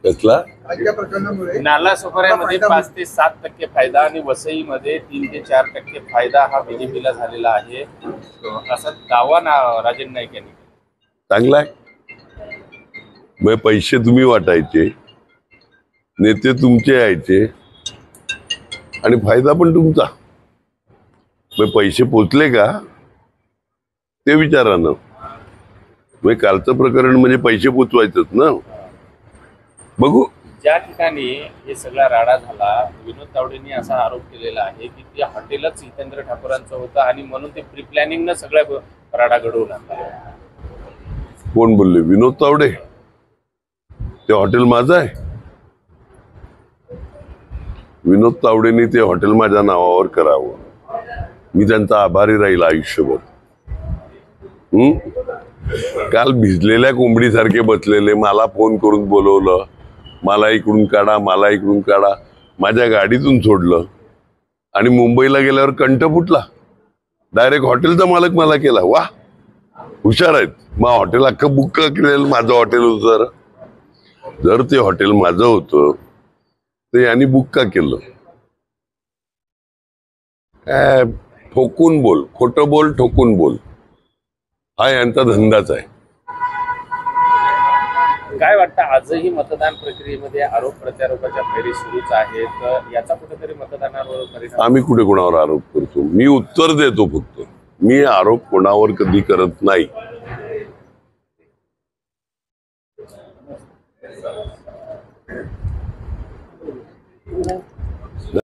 कसला नालासोपाऱ्यामध्ये 5 ते 7% फायदा आणि वसईमध्ये 3 ते 4% फायदा हा बीजेपीला झालेला आहे, असा दावा राजन नाईक यांनी. चांगला आहे. मग पैसे तुम्ही वाटायचे, नेते तुमचे यायचे आणि फायदा पण तुमचा. मग पैसे पोचले का ते विचारा ना. मग कालचं प्रकरण म्हणजे पैसे पोचवायचंच ना. बघू. ज्या ठिकाणी हे सगळा राडा झाला, विनोद तावडेंनी असा आरोप केलेला आहे की ते हॉटेलच जितेंद्र ठाकूरांचं होतं आणि म्हणून ते प्री प्लॅनिंग न सगळ्या राडा घडवून आणला. कोण बोलले? विनोद तावडे. ते हॉटेल माझं आहे. विनोद तावडेंनी ते हॉटेल माझ्या नावावर करावं. मी त्यांचा आभारी राहील आयुष्यभर. काल भिजलेल्या कोंबडीसारखे बसलेले मला फोन करून बोलवलं, मला इकडून काढा, मला इकडून काढा. माझ्या गाडीतून सोडलं आणि मुंबईला गेल्यावर कंठ फुटला. डायरेक्ट हॉटेलचा मालक मला केला. वा, हुशार आहेत. मग हॉटेल अख्खं बुक का केलेलं? माझं हॉटेल होतं. जर ते हॉटेल माझं होतं तर यांनी बुक का केलं? काय ठोकून बोल, खोटं बोल, ठोकून बोल, हा यांचा धंदाच आहे. काय वाटतं, आजही मतदान प्रक्रियेमध्ये आरोप प्रत्यारोपाच्या फेरी सुरूच आहेत, तर याचा कुठेतरी मतदानावर परिणाम? आम्ही कुठे कोणावर आरोप करतो? मी उत्तर देतो फक्त. मी आरोप कोणावर कधी करत नाही.